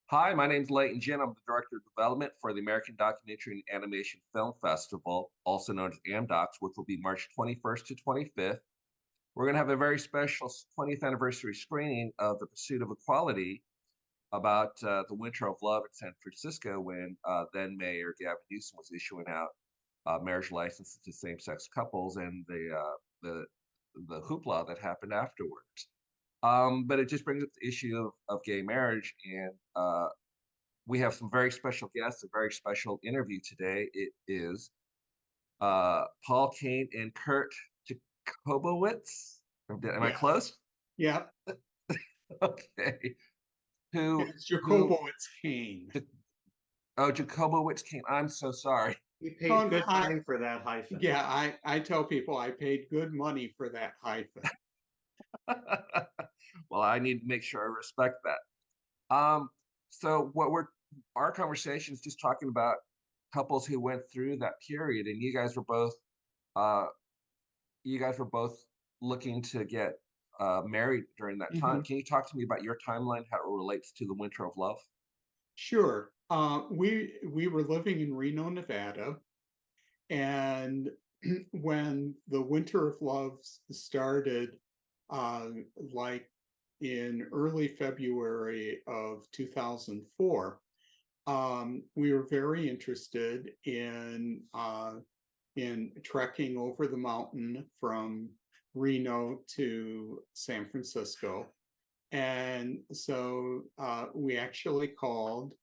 Hi, my name's Leighton Jin. I'm the Director of Development for the American Documentary and Animation Film Festival, also known as AmDocs, which will be March 21st to 25th. We're going to have a very special 20th anniversary screening of The Pursuit of Equality about the Winter of Love in San Francisco when then Mayor Gavin Newsom was issuing out marriage licenses to same-sex couples and the hoopla that happened afterwards. But it just brings up the issue of gay marriage, and we have some very special guests, a very special interview today. It is Paul Cain and Kurt Jacobowitz. Am I Yeah, close? yeah. Okay. Who It's who Jacobowitz-Cain. oh, Jacobowitz-Cain. I'm so sorry. You paid Oh, good money for that hyphen. yeah, I tell people I paid good money for that hyphen. Well, I need to make sure I respect that. So our conversation is just talking about couples who went through that period, and uh you guys were both looking to get married during that time. Mhm. Can you talk to me about your timeline, how it relates to the Winter of Love? Sure. We were living in Reno, Nevada, and when the Winter of Love started, uh, like in early February of 2004, we were very interested in trekking over the mountain from Reno to San Francisco. And so we actually called.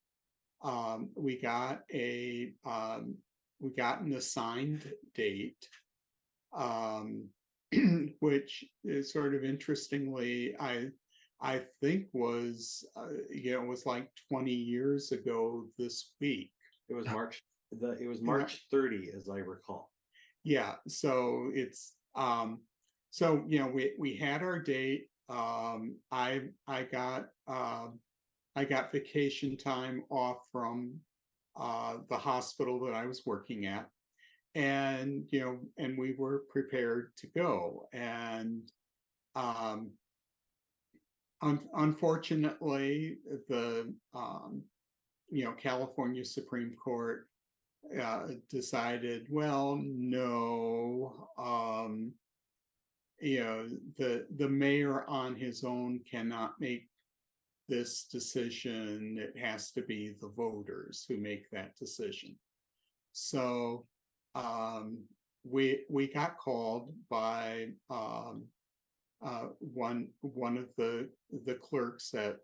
We got an assigned date, um, which is sort of interestingly, I think it was like 20 years ago this week. It was March it was Right. March 30, as I recall. Yeah, so we had our date. I got vacation time off from the hospital that I was working at, and we were prepared to go. And um, unfortunately, the California Supreme Court decided, well, no, the mayor on his own cannot make this decision. It has to be the voters who make that decision. So we got called by one of the clerks at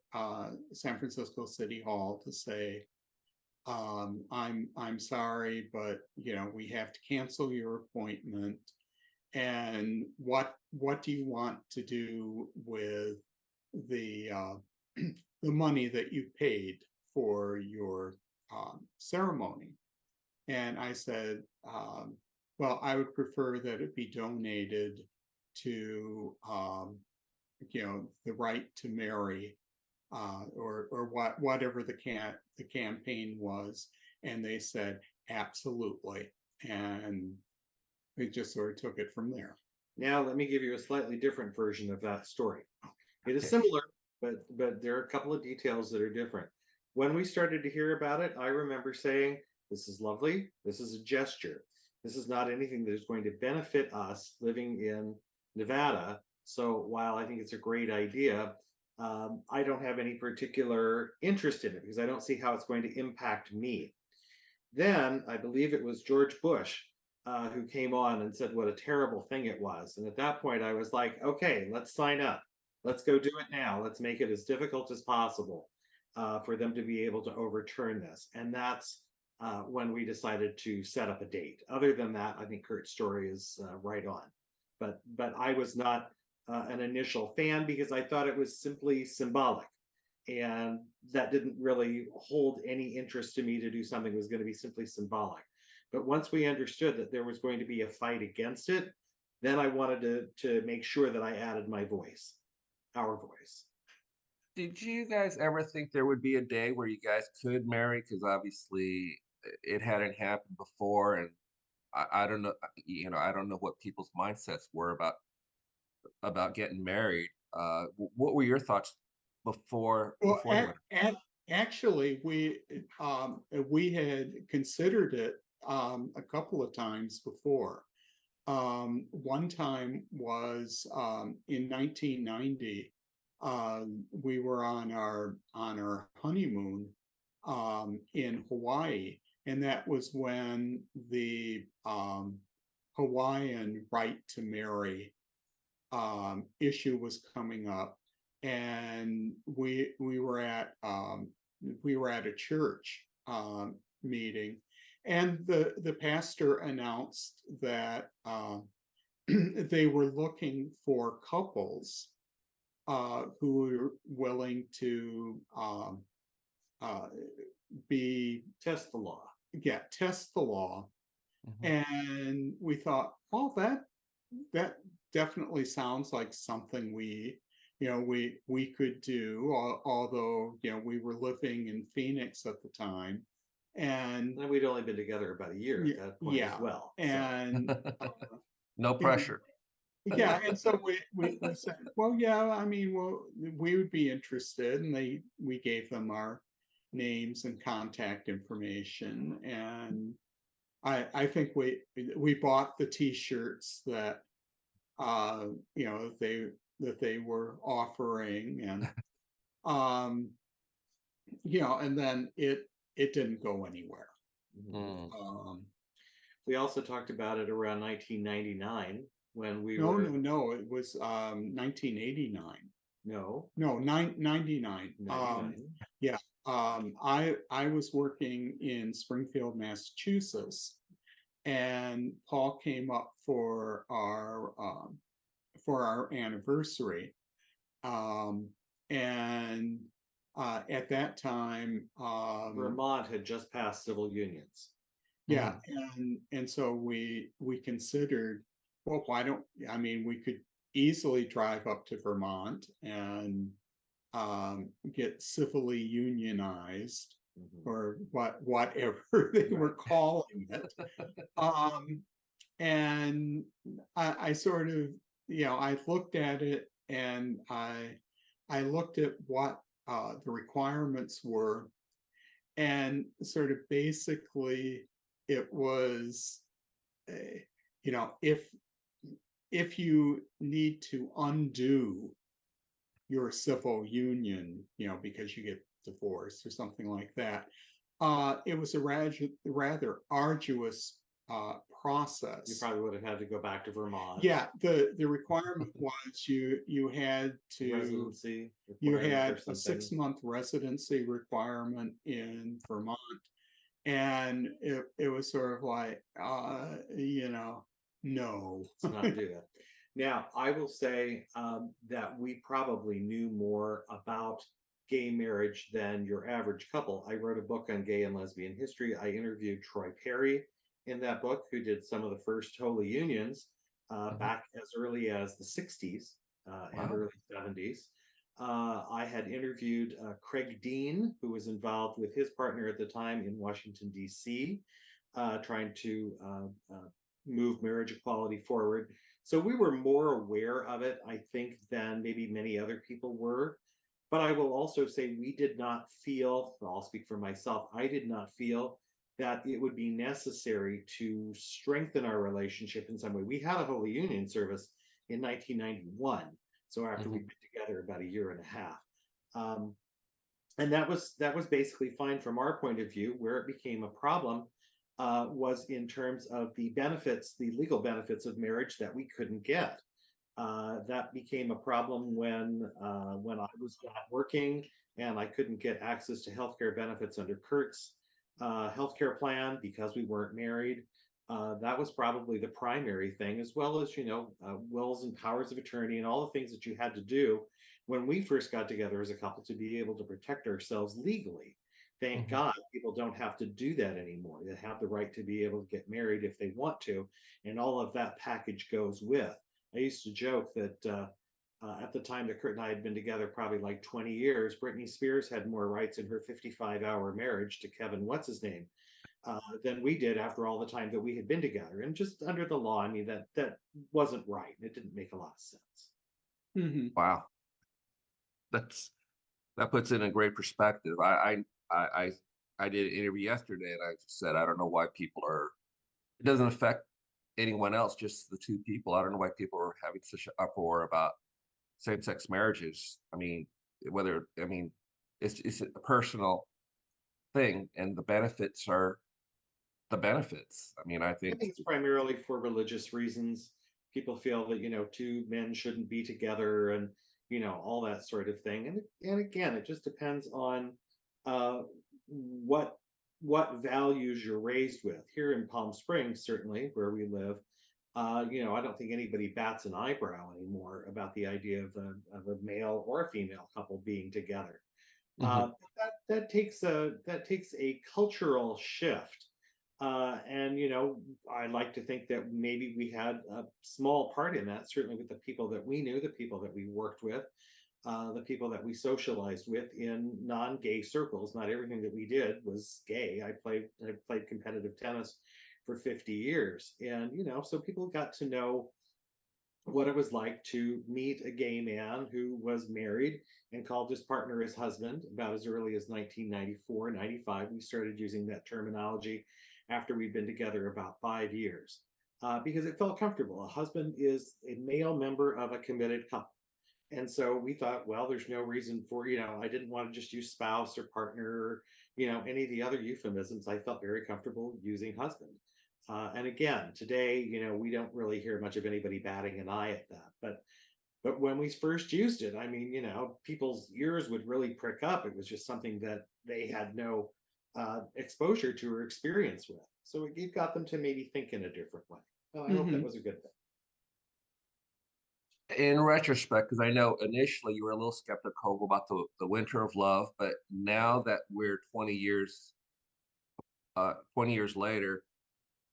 San Francisco City Hall to say, I'm sorry, but we have to cancel your appointment. And what do you want to do with the the money that you paid for your ceremony? And I said, well, I would prefer that it be donated to the right to marry, or whatever the campaign was. And they said absolutely, and they just sort of took it from there. Now, let me give you a slightly different version of that story. It is Okay. similar, but there are a couple of details that are different. When we started to hear about it, I remember saying, "This is lovely. This is a gesture. This is not anything that is going to benefit us living in Nevada. So while I think it's a great idea, I don't have any particular interest in it because I don't see how it's going to impact me." Then I believe it was George Bush who came on and said what a terrible thing it was. And at that point, I was like, okay, let's sign up. Let's go do it now. Let's make it as difficult as possible for them to be able to overturn this. And that's when we decided to set up a date. Other than that, I think Kurt's story is right on. But I was not an initial fan because I thought it was simply symbolic, and that didn't really hold any interest to me to do something that was going to be simply symbolic. But once we understood that there was going to be a fight against it, then I wanted to make sure that I added my voice, our voice. Did you guys ever think there would be a day where you guys could marry? Because obviously it hadn't happened before, and I don't know, I don't know what people's mindsets were about getting married. What were your thoughts before Well, the winter? Actually, we had considered it a couple of times before. One time was in 1990. We were on our honeymoon in Hawaii, and that was when the Hawaiian right to marry issue was coming up, and we were at a church meeting, and the pastor announced that they were looking for couples who were willing to uh, be Test the law. test the law. Mhm. And we thought, well, that definitely sounds like something we could do, although we were living in Phoenix at the time. And And we'd only been together about a year at that point as yeah, well. So and No you know, pressure. yeah, and so we said, well, yeah, I mean, well, we would be interested, and we gave them our names and contact information, and I think we bought the t-shirts that uh that they were offering, and um and then it didn't go anywhere. mhm. Mm. um We also talked about it around 1999 when we no, were, no, it was 1989. no, No, 99. 99. Yeah. I was working in Springfield, Massachusetts, and Paul came up for our anniversary. And at that time, Vermont had just passed civil unions. yeah, Mm. and so we considered, well, why don't I mean we could easily drive up to Vermont and get civilly unionized, Mhm. or whatever they were Right. calling it. Um, and I sort of, I looked at it, and I looked at what the requirements were, and sort of basically it was, uh, if you need to undo your civil union, because you get divorced or something like that. It was a rather arduous You process. probably would have had to go back to Vermont. Yeah, the requirement was you had to Residency you requirement or had a something. 6-month residency requirement in Vermont, and it was sort of like no. Let's not do that. Now, I will say that we probably knew more about gay marriage than your average couple. I wrote a book on gay and lesbian history. I interviewed Troy Perry in that book, who did some of the first holy unions Mhm. back as early as the 60s and Wow. early 70s. I had interviewed Craig Dean, who was involved with his partner at the time in Washington, D.C., trying to move marriage equality forward. So we were more aware of it, I think, than maybe many other people were. But I will also say we did not feel, well, I'll speak for myself, I did not feel that it would be necessary to strengthen our relationship in some way. We had a Holy Union service in 1991. So after Mhm. we'd been together about a year and a half. Um, and that was basically fine from our point of view. Where it became a problem was in terms of the benefits, the legal benefits of marriage that we couldn't get. That became a problem when I was not working and I couldn't get access to healthcare benefits under Kurt's healthcare plan because we weren't married. That was probably the primary thing, as well as wills and powers of attorney and all the things that you had to do when we first got together as a couple to be able to protect ourselves legally. Thank Mhm. God people don't have to do that anymore. They have the right to be able to get married if they want to, and all of that package goes with. I used to joke that at the time that Kurt and I had been together, probably like 20 years, Britney Spears had more rights in her 55-hour marriage to Kevin, what's his name, than we did after all the time that we had been together. And just under the law, I mean, that wasn't right. It didn't make a lot of sense. Mhm. Wow. That's that puts it in a great perspective. I did an interview yesterday, and I just said I don't know why people are. It doesn't affect anyone else, just the two people. I don't know why people are having such an uproar about same-sex marriages. I mean, it's a personal thing, and the benefits are the benefits. I mean, I I think. think it's primarily for religious reasons. People feel that, two men shouldn't be together and, all that sort of thing. And again, it just depends on uh, what values you're raised with. Here in Palm Springs, certainly where we live, I don't think anybody bats an eyebrow anymore about the idea of a male or a female couple being together. Mhm. That takes a cultural shift, and I like to think that maybe we had a small part in that. Certainly, with the people that we knew, the people that we worked with, the people that we socialized with in non-gay circles. Not everything that we did was gay. I played competitive tennis for 50 years, and so people got to know what it was like to meet a gay man who was married and called his partner his husband about as early as 1994, 95. We started using that terminology after we'd been together about 5 years because it felt comfortable. A husband is a male member of a committed couple. And so we thought, well, there's no reason for, I didn't want to just use spouse or partner or, any of the other euphemisms. I felt very comfortable using husband. And again, today, we don't really hear much of anybody batting an eye at that. But when we first used it, I mean, people's ears would really prick up. It was just something that they had no exposure to or experience with. So it got them to maybe think in a different way. Well, I hope that Hmm. was a good thing. In retrospect, because I know initially you were a little skeptical about the winter of love, but now that we're 20 years later,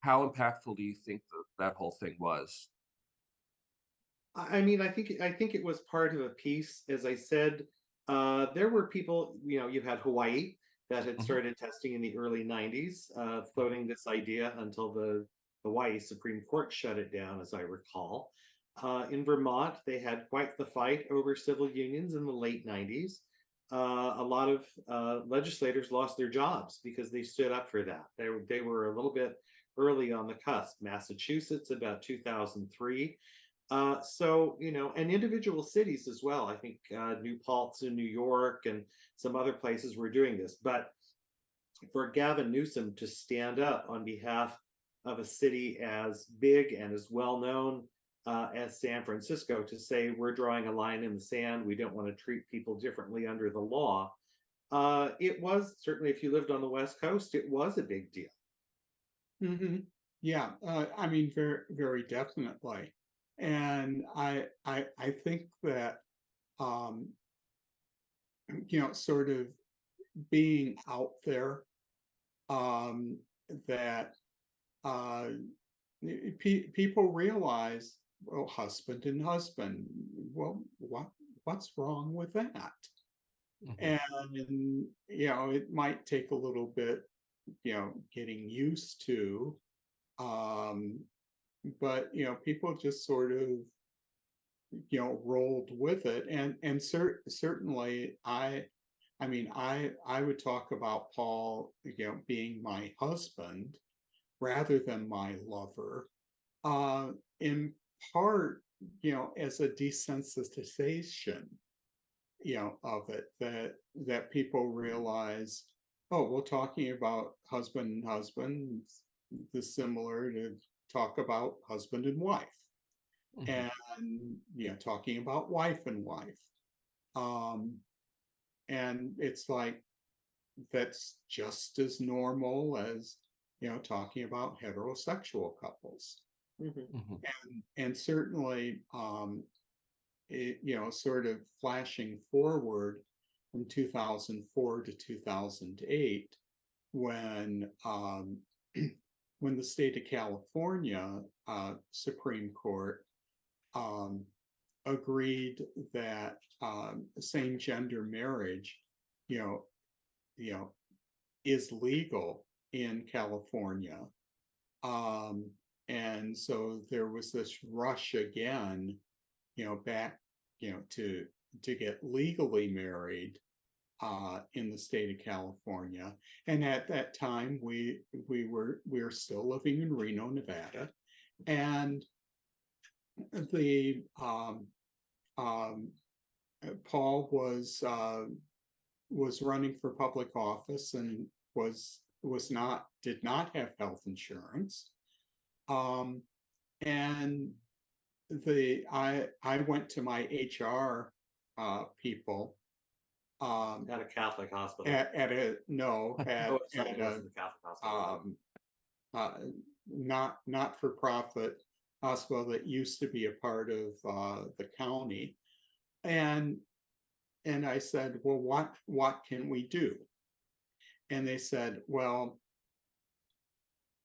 how impactful do you think that whole thing was? I mean, I think it was part of a piece. As I said, there were people. You had Hawaii that had Mhm. started testing in the early '90s, floating this idea until the Hawaii Supreme Court shut it down, as I recall. In Vermont, they had quite the fight over civil unions in the late '90s. A lot of legislators lost their jobs because they stood up for that. They were a little bit early on the cusp. Massachusetts, about 2003. So, and individual cities as well. I think New Paltz in New York and some other places were doing this. But for Gavin Newsom to stand up on behalf of a city as big and as well known as San Francisco to say we're drawing a line in the sand, we don't want to treat people differently under the law, it was certainly, if you lived on the West Coast, it was a big deal. Hmm. Yeah, I mean, very, very definitely. And I think that, um, sort of being out there, um, that uh, people realize, well, husband and husband, well, what's wrong with that? Mhm. And it might take a little bit, getting used to, um, but people just sort of rolled with it, and certainly I mean, I would talk about Paul, being my husband rather than my lover, uh, in part, as a desensitization, of it, that people realize, oh, well, talking about husband and husband is similar to talk about husband and wife, Mhm. and talking about wife and wife. Um, and it's like that's just as normal as talking about heterosexual couples. Mhm. Mhm. And certainly, sort of flashing forward from 2004 to 2008, when when the state of California Supreme Court um, agreed that same gender marriage, you know, you know, is legal in California. Um, and so there was this rush again, back, to get legally married. in the state of California. And at that time, we were still living in Reno, Nevada, and the Paul was running for public office and did not have health insurance. And I went to my HR people At a Catholic hospital. at a no at, Oh, sorry, at it a wasn't the Catholic hospital. not for profit hospital that used to be a part of the county, and I said, well, what can we do? And they said, well,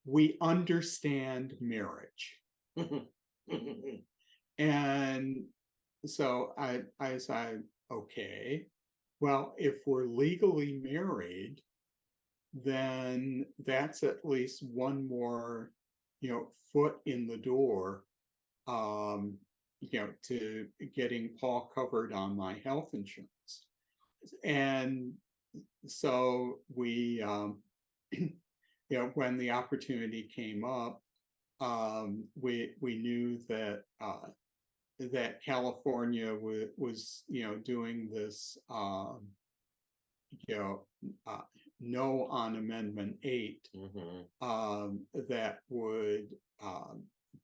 we understand marriage. And so I said, okay, well, if we're legally married, then that's at least one more, foot in the door, to getting Paul covered on my health insurance. And so we, when the opportunity came up, we knew that that California was doing this no on Amendment 8 that would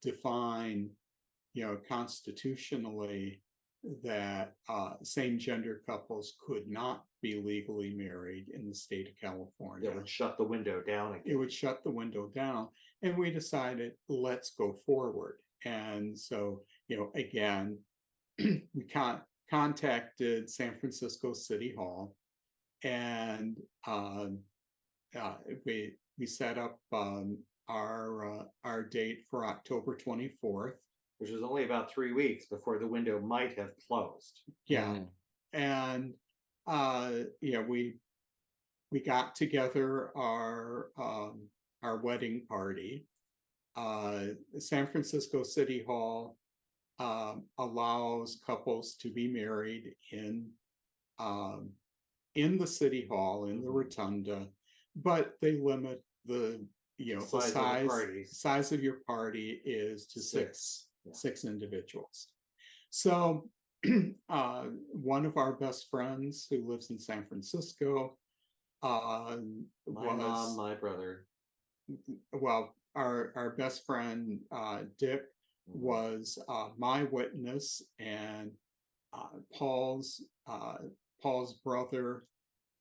define constitutionally that same gender couples could not be legally married in the state of California. It would shut the window down again. It would shut the window down. And we decided, let's go forward. And so, again, we contacted San Francisco City Hall, and we set up our date for October 24th. Which was only about 3 weeks before the window might have closed. Yeah. And we got together our wedding party. San Francisco City Hall allows couples to be married in the city hall, in the rotunda, but they limit the size of your party is to six individuals. So one of our best friends who lives in San Francisco, my mom, my brother. Well, our best friend Dick was my witness, and Paul's brother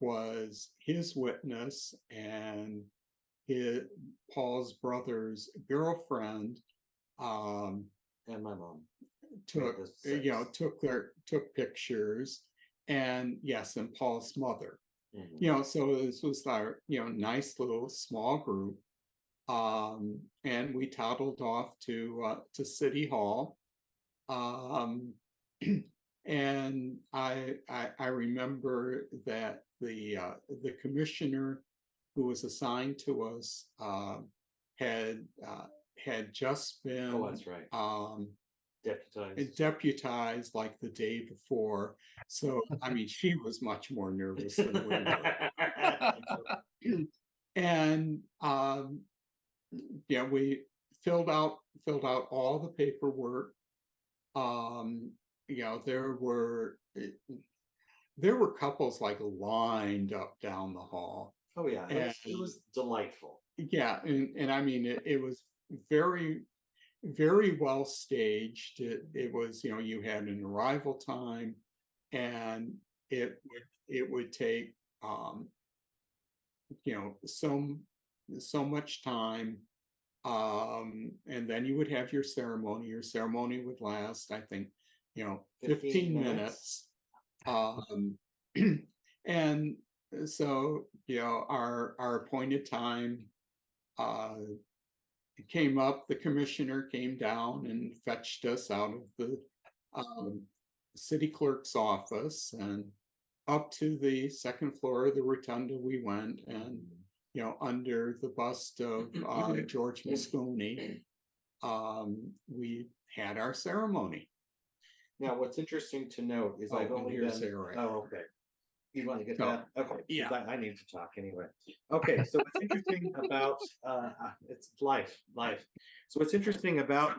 was his witness, and Paul's brother's girlfriend and my mom took pictures, and yes, and Paul's mother. So this was our nice little small group, and we toddled off to City Hall, and I remember that the commissioner who was assigned to us had just been that's right. deputized like the day before. So I mean, she was much more nervous than we were. And we filled out all the paperwork. There were couples like lined up down the hall. Oh yeah, it was delightful. Yeah, and I mean it was very, very well staged. It was, you had an arrival time, and it would take so much time, and then you would have your ceremony. Your ceremony would last, I think, 15 minutes. And so our appointed time came up. The commissioner came down and fetched us out of the city clerk's office, and up to the second floor of the rotunda we went, and under the bust of George Moscone, we had our ceremony. Now, what's interesting to note is I've only been, Eric. oh, okay, You want to get So, that? Okay. yeah. I need to talk anyway. Okay. So what's interesting about it's life. So what's interesting about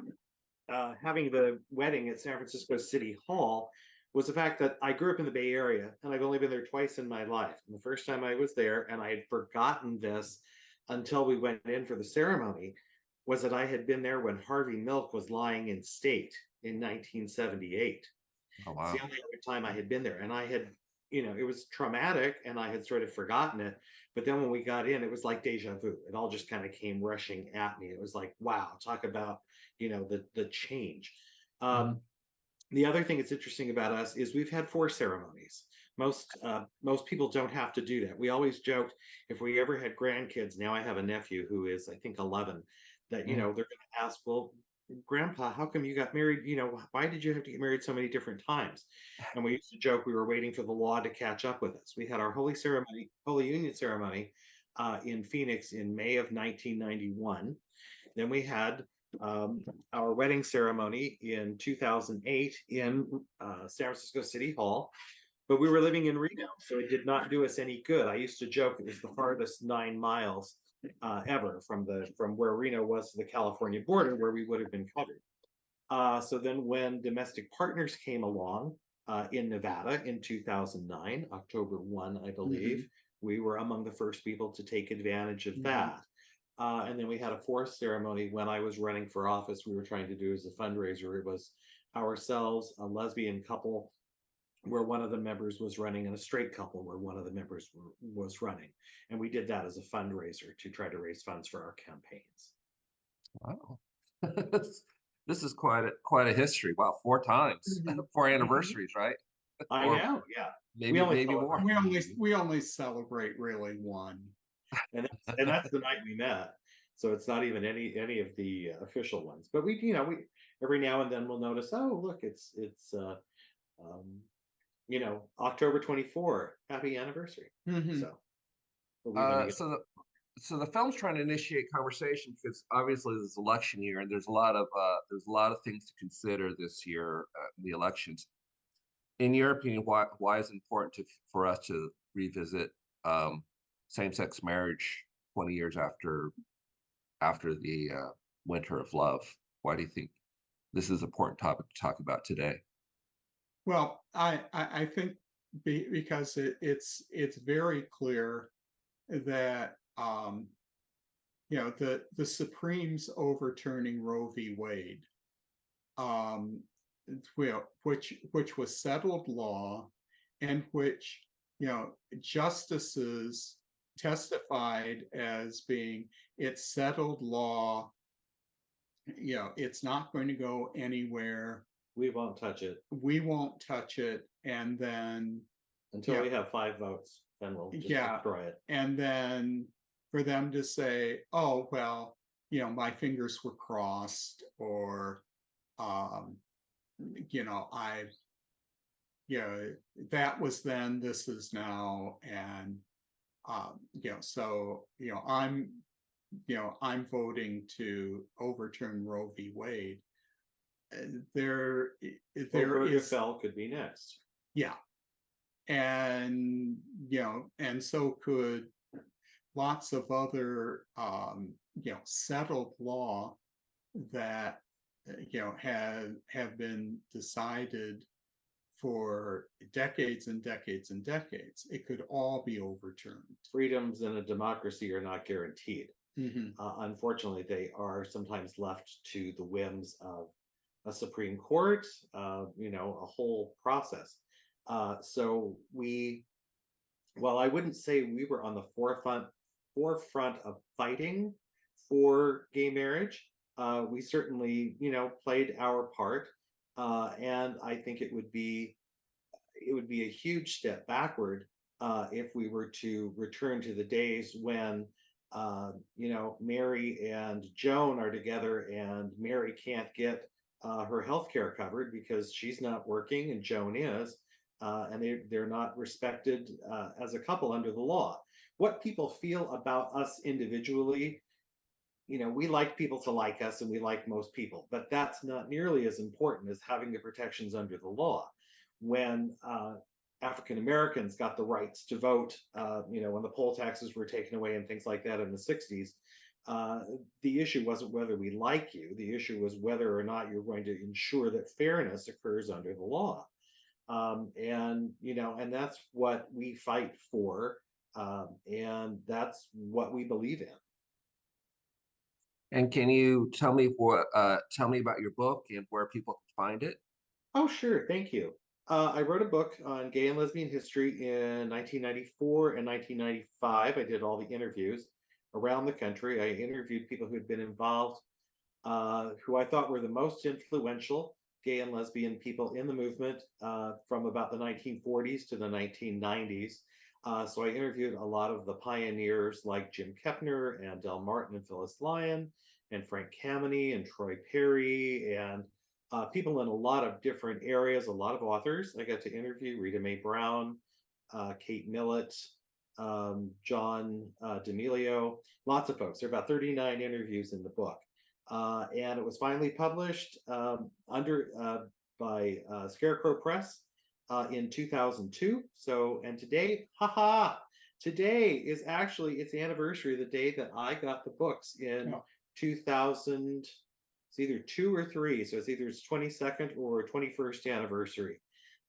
having the wedding at San Francisco City Hall was the fact that I grew up in the Bay Area and I've only been there twice in my life. And the first time I was there, and I had forgotten this until we went in for the ceremony, was that I had been there when Harvey Milk was lying in state in 1978. Oh It's the wow. only other time I had been there. And I had, it was traumatic and I had sort of forgotten it. But then when we got in, it was like deja vu. It all just kind of came rushing at me. It was like, wow, talk about, the change. Mhm. The other thing that's interesting about us is we've had 4 ceremonies. Most people don't have to do that. We always joked if we ever had grandkids. Now I have a nephew who is, I think, 11. That Mhm. they're going to ask, well, Grandpa, how come you got married? Why did you have to get married so many different times? And we used to joke we were waiting for the law to catch up with us. We had our Holy Union ceremony, in Phoenix in May of 1991. Then we had our wedding ceremony in 2008 in San Francisco City Hall. But we were living in Reno, so it did not do us any good. I used to joke it was the farthest 9 miles ever from where Reno was to the California border, where we would have been covered. So then, when domestic partners came along in Nevada in 2009, October 1, I believe, we were among the first people to take advantage of that. And then we had a 4th ceremony when I was running for office. We were trying to do as a fundraiser. It was ourselves, a lesbian couple where one of the members was running, and a straight couple where one of the members was running. And we did that as a fundraiser to try to raise funds for our campaigns. Wow. This is quite a history. Wow, 4 times, 4 anniversaries, right? I Or know, yeah. We maybe only maybe celebrate more. We only celebrate really one. and that's the night we met. So it's not even any of the official ones. But we every now and then we'll notice, oh look, it's um, October 24, happy anniversary. So but we've only got So the film's trying to initiate conversation because obviously this is election year and there's a lot of things to consider this year in the elections. In your opinion, why is it important for us to revisit same-sex marriage 20 years after the Winter of Love? Why do you think this is an important topic to talk about today? Well, I think because it's very clear that the Supreme's overturning Roe v. Wade, um, which was settled law, and which justices testified as being it's settled law. It's not going to go anywhere. we won't touch it We won't touch it, and then until we have 5 votes. Then we'll just destroy it. and then for them to say, oh well, my fingers were crossed, or I that was then, this is now, and so I'm voting to overturn Roe v. Wade. There is, Could be next. yeah, and and so could lots of other settled law that have been decided for decades and decades and decades. It could all be overturned. Freedoms in a democracy are not guaranteed. Mm-hmm. Unfortunately, they are sometimes left to the whims of a Supreme Court, a whole process. So well, I wouldn't say we were on the forefront of fighting for gay marriage. We certainly, played our part, and I think it would be a huge step backward if we were to return to the days when Mary and Joan are together, and Mary can't get her health care covered because she's not working and Joan is, and they're not respected as a couple under the law. What people feel about us individually, we like people to like us, and we like most people, but that's not nearly as important as having the protections under the law. When African Americans got the rights to vote, when the poll taxes were taken away and things like that in the 60s. The issue wasn't whether we like you. The issue was whether or not you're going to ensure that fairness occurs under the law. And that's what we fight for. And that's what we believe in. And can you tell me about your book and where people can find it? Oh, sure. Thank you. I wrote a book on gay and lesbian history in 1994 and 1995. I did all the interviews around the country. I interviewed people who had been involved, who I thought were the most influential gay and lesbian people in the movement from about the 1940s to the 1990s. So I interviewed a lot of the pioneers like Jim Kepner and Del Martin and Phyllis Lyon and Frank Kameny and Troy Perry and people in a lot of different areas, a lot of authors. I got to interview Rita Mae Brown, Kate Millett, John D'Amelio, lots of folks. There are about 39 interviews in the book. And it was finally published by Scarecrow Press in 2002. So, and today, today is actually its anniversary, the day that I got the books in 2000. It's either 2 or 3, so it's either its 22nd or 21st anniversary.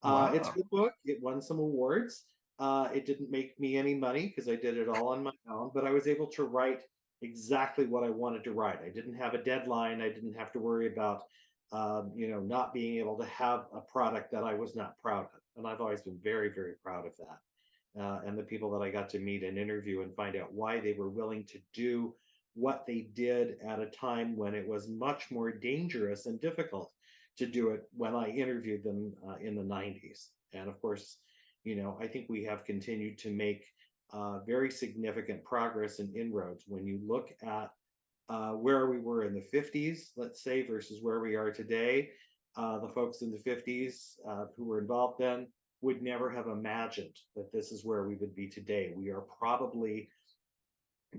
Wow. It's a good book. It won some awards. It didn't make me any money because I did it all on my own, but I was able to write exactly what I wanted to write. I didn't have a deadline. I didn't have to worry about, not being able to have a product that I was not proud of. And I've always been very, very proud of that. And the people that I got to meet and interview and find out why they were willing to do what they did at a time when it was much more dangerous and difficult to do it when I interviewed them in the 90s. And of course, I think we have continued to make very significant progress and inroads. When you look at where we were in the 50s, let's say, versus where we are today, the folks in the 50s who were involved then would never have imagined that this is where we would be today. We are probably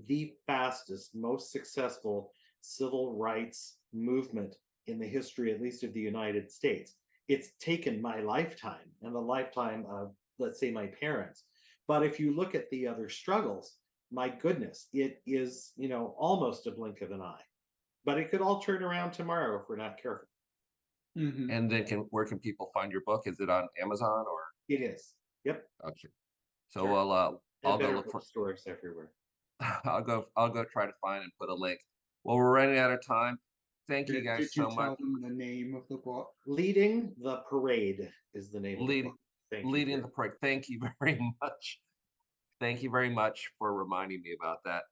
the fastest, most successful civil rights movement in the history, at least of the United States. It's taken my lifetime and the lifetime of, let's say, my parents. But if you look at the other struggles, my goodness, it is, almost a blink of an eye. But it could all turn around tomorrow if we're not careful. Mhm. And then where can people find your book? Is it on Amazon or? It is. Yep. Okay. So Sure. I'll go better look for stores everywhere. I'll go try to find and put a link. Well, we're running out of time. Thank you Did guys you so tell much. them the name of the book? Leading the Parade is the name of the Leading book. Thank you. leading the parade. Thank you very much. Thank you very much for reminding me about that.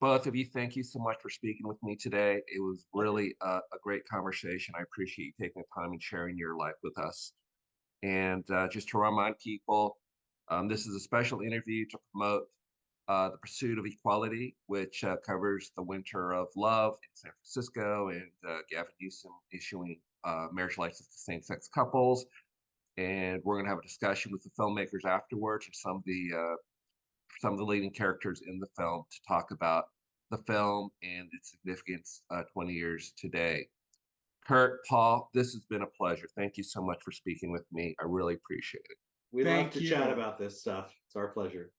Both of you, thank you so much for speaking with me today. It was really a great conversation. I appreciate you taking the time and sharing your life with us. And just to remind people, this is a special interview to promote the Pursuit of Equality, which covers the Winter of Love in San Francisco and Gavin Newsom issuing marriage license to same-sex couples. And we're going to have a discussion with the filmmakers afterwards and some of the leading characters in the film to talk about the film and its significance 20 years today. Kurt, Paul, this has been a pleasure. Thank you so much for speaking with me. I really appreciate it. We love Thank to you. chat about this stuff. It's our pleasure.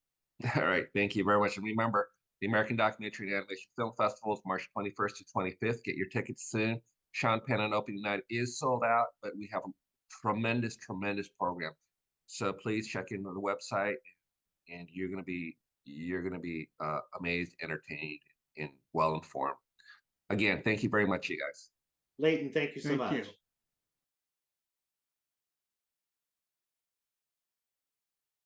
All right. Thank you very much. And remember, the American Documentary and Animation Film Festival is March 21st to 25th. Get your tickets soon. Sean Penn on opening night is sold out, but we have a tremendous, tremendous program. So please check into the website, and you're going to be amazed, entertained, and well informed. Again, thank you very much, you guys. Leighton, thank you so Thank much. you.